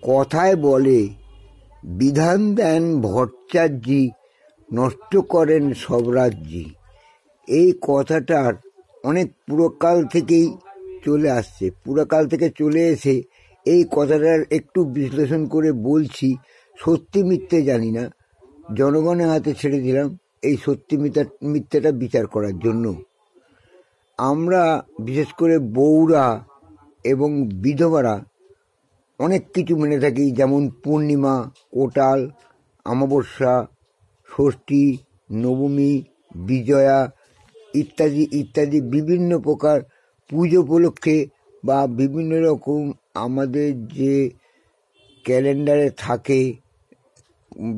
কথায় বলে বিধান দেন ভট্টাচার্যি, নষ্ট করেন সব রাজ্যি। এই কথাটার অনেক পুরকাল থেকেই চলে আসছে। পুরকাল থেকে চলে এসে এই কথাটার একটু বিশ্লেষণ করে বলছি। সত্যি মিথ্যে জানি না, জনগণের হাতে ছেড়ে দিলাম এই সত্যি মিথ্যাটা বিচার করার জন্য। আমরা বিশেষ করে বউরা এবং বিধবারা অনেক কিছু মেনে থাকি, যেমন পূর্ণিমা, কোটাল, অমাবস্যা, ষষ্ঠী, নবমী, বিজয়া ইত্যাদি ইত্যাদি বিভিন্ন প্রকার পুজো উপলক্ষে বা বিভিন্ন রকম আমাদের যে ক্যালেন্ডারে থাকে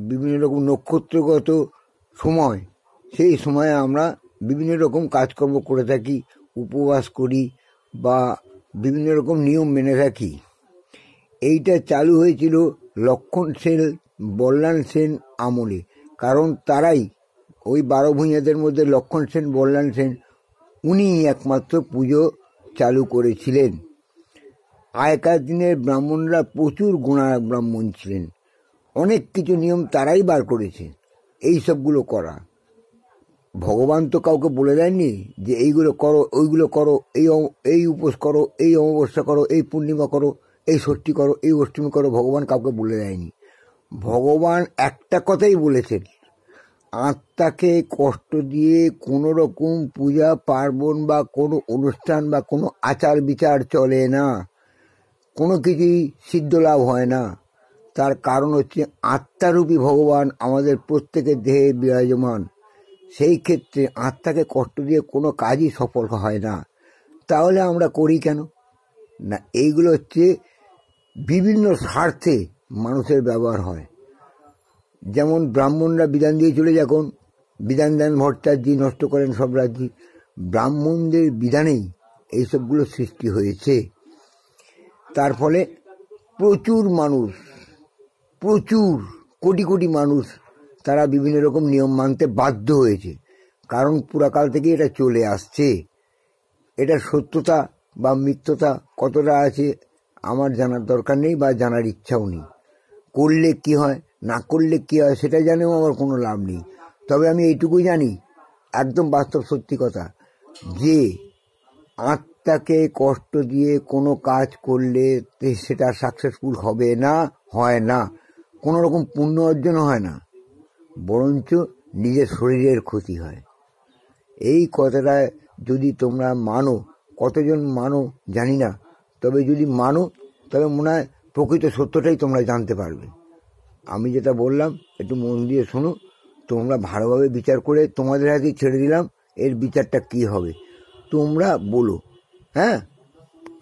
বিভিন্ন রকম নক্ষত্রগত সময়, সেই সময়ে আমরা বিভিন্ন রকম কাজকর্ম করে থাকি, উপবাস করি বা বিভিন্ন রকম নিয়ম মেনে থাকি। এইটা চালু হয়েছিল লক্ষণ সেন, বল্লাল সেন আমলে। কারণ তারাই, ওই 12 ভূঁইয়াদের মধ্যে লক্ষণ সেন, বল্লাল সেন, উনি একমাত্র পুজো চালু করেছিলেন। আগেকার দিনের ব্রাহ্মণরা প্রচুর গুণা ব্রাহ্মণ ছিলেন, অনেক কিছু নিয়ম তারাই বার করেছে এই সবগুলো করা। ভগবান তো কাউকে বলে দেননি যে এইগুলো করো, ওইগুলো করো, এই উপোস করো, এই অমাবস্যা করো, এই পূর্ণিমা করো, এই ষষ্ঠী করো, এই অষ্টমী করো। ভগবান কাউকে বলে দেয়নি। ভগবান একটা কথাই বলেছেন, আত্মাকে কষ্ট দিয়ে কোনো রকম পূজা পার্বণ বা কোনো অনুষ্ঠান বা কোনো আচার বিচার চলে না, কোনো কিছুই সিদ্ধ লাভ হয় না। তার কারণ হচ্ছে আত্মারূপী ভগবান আমাদের প্রত্যেকের দেহে বিরাজমান। সেই ক্ষেত্রে আত্মাকে কষ্ট দিয়ে কোনো কাজই সফল হয় না। তাহলে আমরা করি কেন না? এইগুলো হচ্ছে বিভিন্ন স্বার্থে মানুষের ব্যবহার হয়। যেমন ব্রাহ্মণরা বিধান দিয়ে চলে, যখন বিধান দেন ভট্টাচার্যি, নষ্ট করেন সব রাজ্যি। ব্রাহ্মণদের বিধানেই এইসবগুলো সৃষ্টি হয়েছে। তার ফলে প্রচুর মানুষ, প্রচুর কোটি কোটি মানুষ তারা বিভিন্ন রকম নিয়ম মানতে বাধ্য হয়েছে। কারণ পুরাকাল থেকে এটা চলে আসছে। এটা সত্যতা বা মিথ্যতা কতটা আছে আমার জানার দরকার নেই বা জানার ইচ্ছাও নেই। করলে কি হয়, না করলে কি হয় সেটা জানেও আমার কোনো লাভ নেই। তবে আমি এইটুকুই জানি, একদম বাস্তব সত্যি কথা, যে আত্মাকে কষ্ট দিয়ে কোনো কাজ করলে সেটা সাকসেসফুল হবে না, হয় না। কোনো রকম পুণ্য অর্জন হয় না, বরঞ্চ নিজের শরীরের ক্ষতি হয়। এই কথাটা যদি তোমরা মানো, কতজন মানো জানি না, তবে যদি মানো তবে মনে হয় প্রকৃত সত্যটাই তোমরা জানতে পারবে। আমি যেটা বললাম একটু মন দিয়ে শোনো, তোমরা ভালোভাবে বিচার করে তোমাদের হাতে ছেড়ে দিলাম এর বিচারটা কি হবে তোমরা বলো। হ্যাঁ।